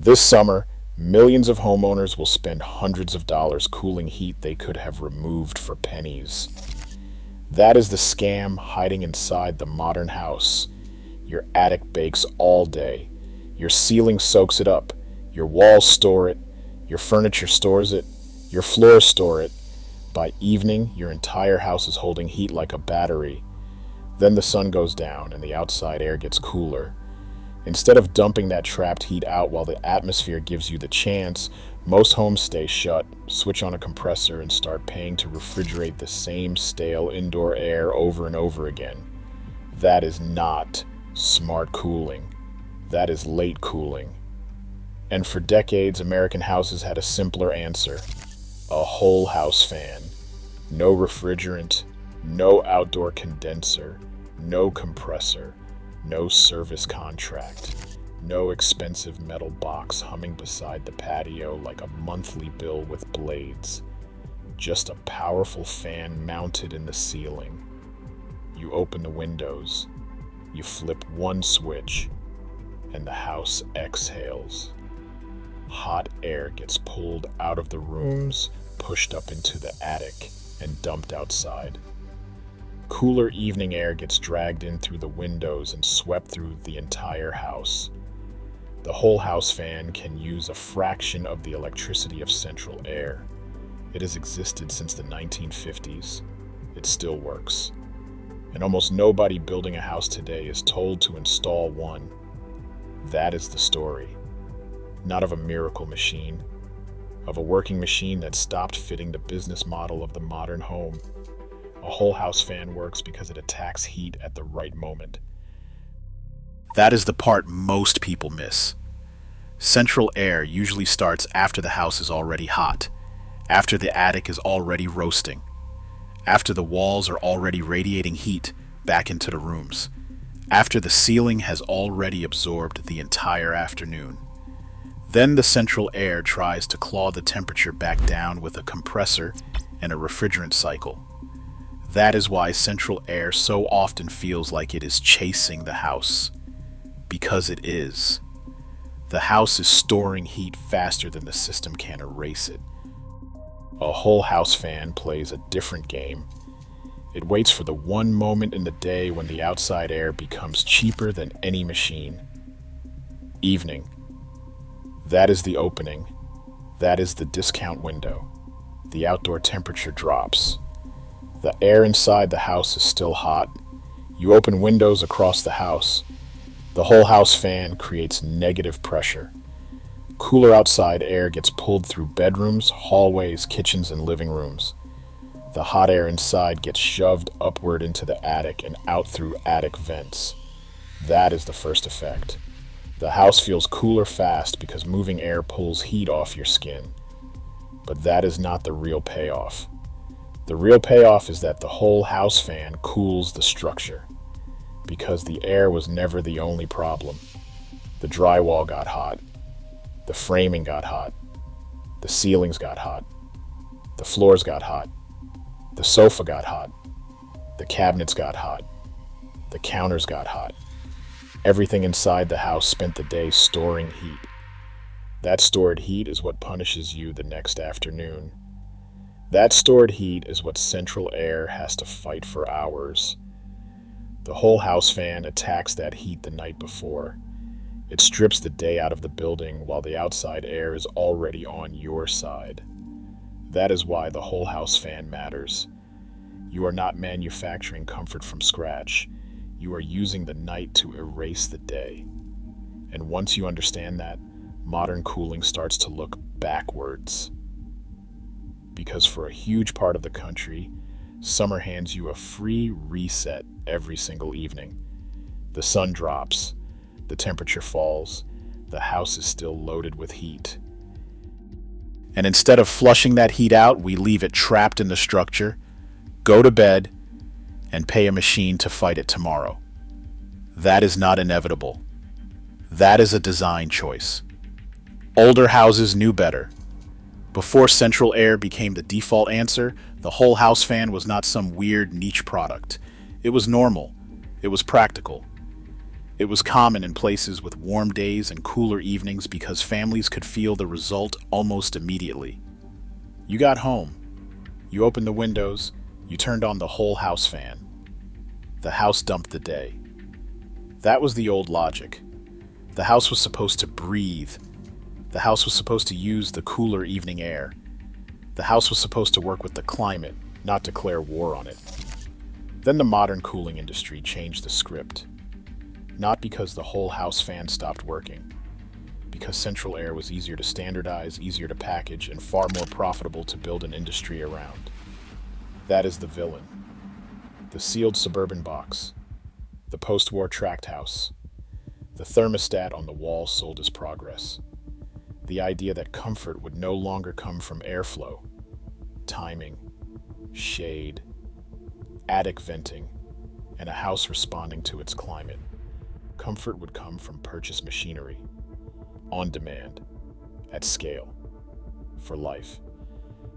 This summer, millions of homeowners will spend hundreds of dollars cooling heat they could have removed for pennies. That is the scam hiding inside the modern house. Your attic bakes all day. Your ceiling soaks it up. Your walls store it. Your furniture stores it. Your floors store it. By evening, your entire house is holding heat like a battery. Then the sun goes down and the outside air gets cooler. Instead of dumping that trapped heat out while the atmosphere gives you the chance, most homes stay shut, switch on a compressor, and start paying to refrigerate the same stale indoor air over and over again. That is not smart cooling. That is late cooling. And for decades, American houses had a simpler answer: a whole house fan. No refrigerant, no outdoor condenser, no compressor, no service contract, no expensive metal box humming beside the patio like a monthly bill with blades. Just a powerful fan mounted in the ceiling. You open the windows, you flip one switch, and the house exhales. Hot air gets pulled out of the rooms, pushed up into the attic, and dumped outside. Cooler evening air gets dragged in through the windows and swept through the entire house. The whole house fan can use a fraction of the electricity of central air. It has existed since the 1950s. It still works. And almost nobody building a house today is told to install one. That is the story. Not of a miracle machine, of a working machine that stopped fitting the business model of the modern home. A whole house fan works because it attacks heat at the right moment. That is the part most people miss. Central air usually starts after the house is already hot, after the attic is already roasting, after the walls are already radiating heat back into the rooms, after the ceiling has already absorbed the entire afternoon. Then the central air tries to claw the temperature back down with a compressor and a refrigerant cycle. That is why central air so often feels like it is chasing the house. Because it is. The house is storing heat faster than the system can erase it. A whole house fan plays a different game. It waits for the one moment in the day when the outside air becomes cheaper than any machine. Evening. That is the opening. That is the discount window. The outdoor temperature drops. The air inside the house is still hot. You open windows across the house. The whole house fan creates negative pressure. Cooler outside air gets pulled through bedrooms, hallways, kitchens, and living rooms. The hot air inside gets shoved upward into the attic and out through attic vents. That is the first effect. The house feels cooler fast because moving air pulls heat off your skin. But that is not the real payoff. The real payoff is that the whole house fan cools the structure. Because the air was never the only problem. The drywall got hot. The framing got hot. The ceilings got hot. The floors got hot. The sofa got hot. The cabinets got hot. The counters got hot. Everything inside the house spent the day storing heat. That stored heat is what punishes you the next afternoon. That stored heat is what central air has to fight for hours. The whole house fan attacks that heat the night before. It strips the day out of the building while the outside air is already on your side. That is why the whole house fan matters. You are not manufacturing comfort from scratch. You are using the night to erase the day. And once you understand that, modern cooling starts to look backwards. Because for a huge part of the country, summer hands you a free reset every single evening. The sun drops, the temperature falls, the house is still loaded with heat. And instead of flushing that heat out, we leave it trapped in the structure, go to bed, and pay a machine to fight it tomorrow. That is not inevitable. That is a design choice. Older houses knew better. Before central air became the default answer, the whole house fan was not some weird niche product. It was normal. It was practical. It was common in places with warm days and cooler evenings because families could feel the result almost immediately. You got home, you opened the windows, you turned on the whole house fan. The house dumped the day. That was the old logic. The house was supposed to breathe. The house was supposed to use the cooler evening air. The house was supposed to work with the climate, not declare war on it. Then the modern cooling industry changed the script. Not because the whole house fan stopped working, because central air was easier to standardize, easier to package, and far more profitable to build an industry around. That is the villain. The sealed suburban box, the post-war tract house, the thermostat on the wall sold as progress. The idea that comfort would no longer come from airflow, timing, shade, attic venting, and a house responding to its climate. Comfort would come from purchased machinery, on demand, at scale, for life.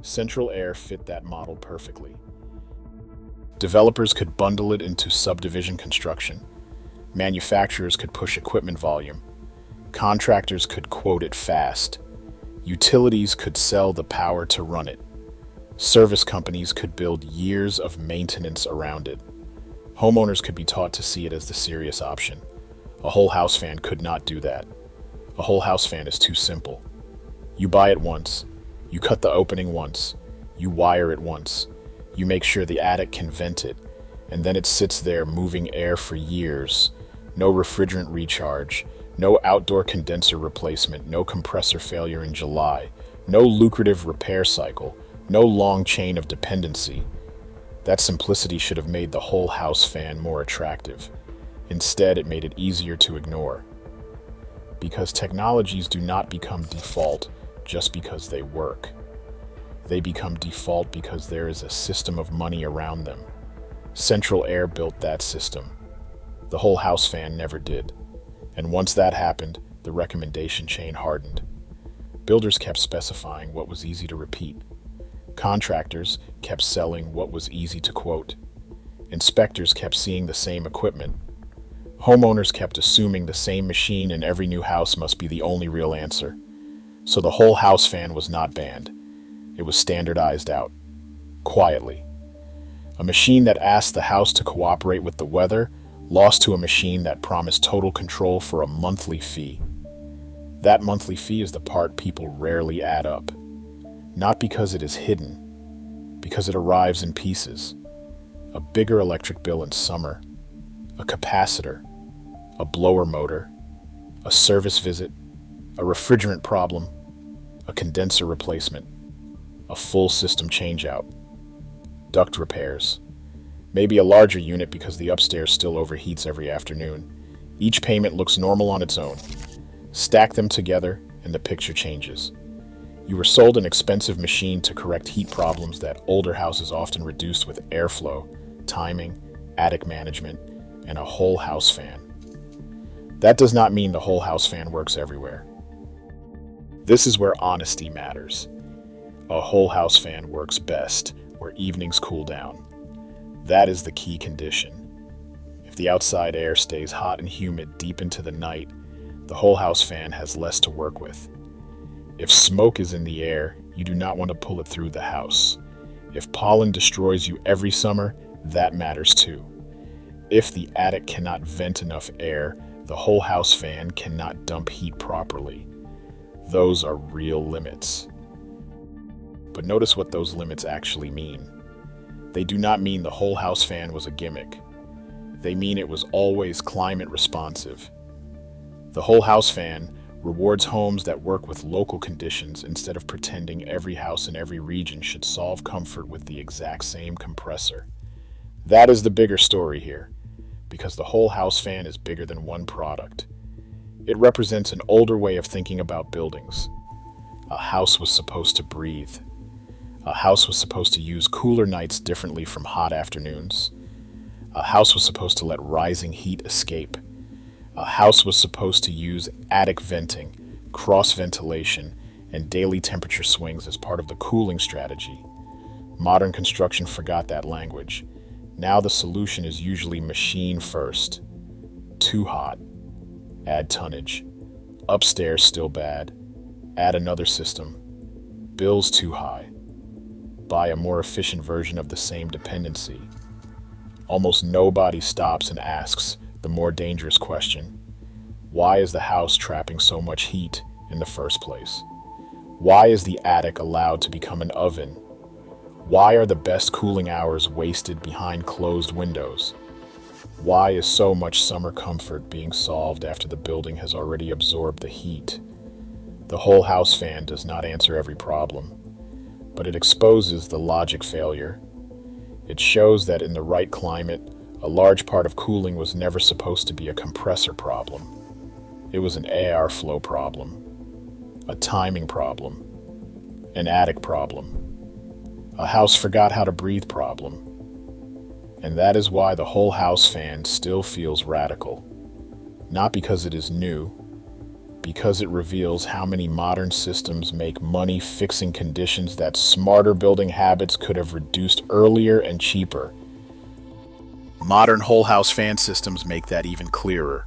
Central air fit that model perfectly. Developers could bundle it into subdivision construction. Manufacturers could push equipment volume. Contractors could quote it fast. Utilities could sell the power to run it. Service companies could build years of maintenance around it. Homeowners could be taught to see it as the serious option. A whole house fan could not do that. A whole house fan is too simple. You buy it once. You cut the opening once. You wire it once. You make sure the attic can vent it. And then it sits there moving air for years. No refrigerant recharge. No outdoor condenser replacement. No compressor failure in July. No lucrative repair cycle. No long chain of dependency. That simplicity should have made the whole house fan more attractive. Instead, it made it easier to ignore. Because technologies do not become default just because they work. They become default because there is a system of money around them. Central Air built that system. The whole house fan never did. And once that happened, the recommendation chain hardened. Builders kept specifying what was easy to repeat. Contractors kept selling what was easy to quote. Inspectors kept seeing the same equipment. Homeowners kept assuming the same machine in every new house must be the only real answer. So the whole house fan was not banned. It was standardized out. Quietly. A machine that asked the house to cooperate with the weather lost to a machine that promised total control for a monthly fee. That monthly fee is the part people rarely add up. Not because it is hidden, because it arrives in pieces. A bigger electric bill in summer, a capacitor, a blower motor, a service visit, a refrigerant problem, a condenser replacement, a full system changeout, duct repairs, maybe a larger unit because the upstairs still overheats every afternoon. Each payment looks normal on its own. Stack them together and the picture changes. You were sold an expensive machine to correct heat problems that older houses often reduced with airflow, timing, attic management, and a whole house fan. That does not mean the whole house fan works everywhere. This is where honesty matters. A whole house fan works best where evenings cool down. That is the key condition. If the outside air stays hot and humid deep into the night, the whole house fan has less to work with. If smoke is in the air, you do not want to pull it through the house. If pollen destroys you every summer, that matters too. If the attic cannot vent enough air, the whole house fan cannot dump heat properly. Those are real limits. But notice what those limits actually mean. They do not mean the whole house fan was a gimmick. They mean it was always climate responsive. The whole house fan rewards homes that work with local conditions instead of pretending every house in every region should solve comfort with the exact same compressor. That is the bigger story here, because the whole house fan is bigger than one product. It represents an older way of thinking about buildings. A house was supposed to breathe. A house was supposed to use cooler nights differently from hot afternoons. A house was supposed to let rising heat escape. A house was supposed to use attic venting, cross ventilation, and daily temperature swings as part of the cooling strategy. Modern construction forgot that language. Now the solution is usually machine first. Too hot, Add tonnage. Upstairs still bad. Add another system. Bills too high. Buy a more efficient version of the same dependency. Almost nobody stops and asks the more dangerous question. Why is the house trapping so much heat in the first place? Why is the attic allowed to become an oven? Why are the best cooling hours wasted behind closed windows? Why is so much summer comfort being solved after the building has already absorbed the heat? The whole house fan does not answer every problem, but it exposes the logic failure. It shows that in the right climate, a large part of cooling was never supposed to be a compressor problem. It was an air flow problem, a timing problem, an attic problem, a house forgot how to breathe problem. And that is why the whole house fan still feels radical. Not because it is new, because it reveals how many modern systems make money fixing conditions that smarter building habits could have reduced earlier and cheaper. Modern whole house fan systems make that even clearer.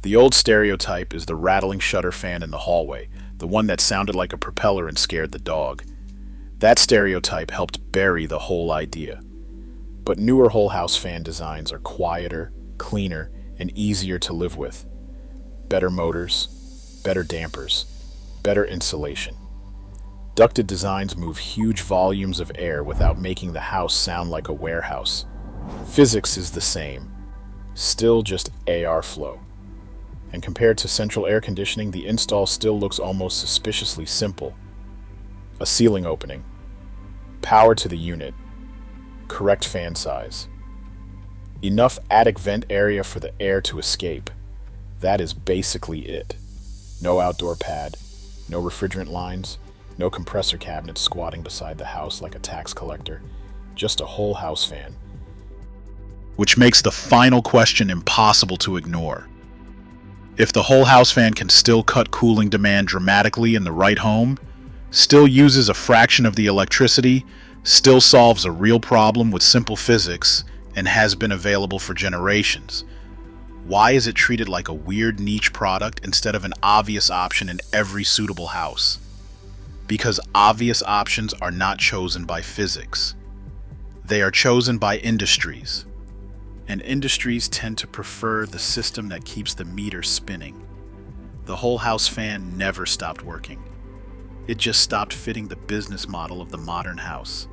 The old stereotype is the rattling shutter fan in the hallway, the one that sounded like a propeller and scared the dog. That stereotype helped bury the whole idea. But newer whole house fan designs are quieter, cleaner, and easier to live with. Better motors, better dampers, better insulation. Ducted designs move huge volumes of air without making the house sound like a warehouse. Physics is the same, still just AR flow. And compared to central air conditioning, the install still looks almost suspiciously simple. A ceiling opening, power to the unit, correct fan size, enough attic vent area for the air to escape. That is basically it. No outdoor pad, no refrigerant lines, no compressor cabinets squatting beside the house like a tax collector, just a whole house fan. Which makes the final question impossible to ignore. If the whole house fan can still cut cooling demand dramatically in the right home, still uses a fraction of the electricity, still solves a real problem with simple physics, and has been available for generations, why is it treated like a weird niche product instead of an obvious option in every suitable house? Because obvious options are not chosen by physics. They are chosen by industries. And industries tend to prefer the system that keeps the meter spinning. The whole house fan never stopped working. It just stopped fitting the business model of the modern house.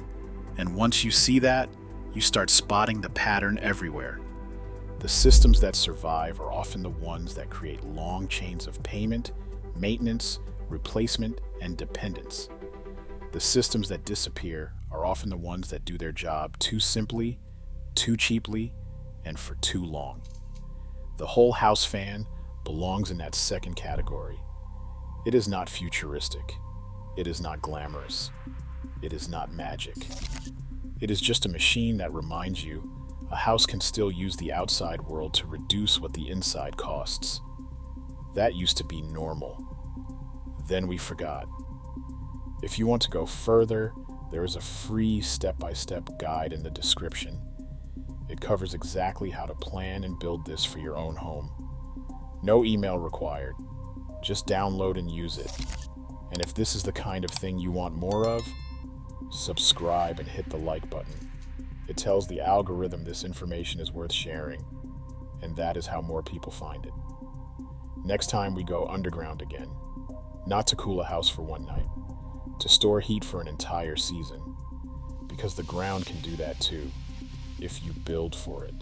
And once you see that, you start spotting the pattern everywhere. The systems that survive are often the ones that create long chains of payment, maintenance, replacement, and dependence. The systems that disappear are often the ones that do their job too simply, too cheaply, and for too long. The whole house fan belongs in that second category. It is not futuristic. It is not glamorous. It is not magic. It is just a machine that reminds you a house can still use the outside world to reduce what the inside costs. That used to be normal. Then we forgot. If you want to go further, there is a free step-by-step guide in the description. It covers exactly how to plan and build this for your own home. No email required. Just download and use it. And if this is the kind of thing you want more of, subscribe and hit the like button. It tells the algorithm this information is worth sharing, and that is how more people find it. Next time we go underground again, not to cool a house for one night, to store heat for an entire season, because the ground can do that too, if you build for it.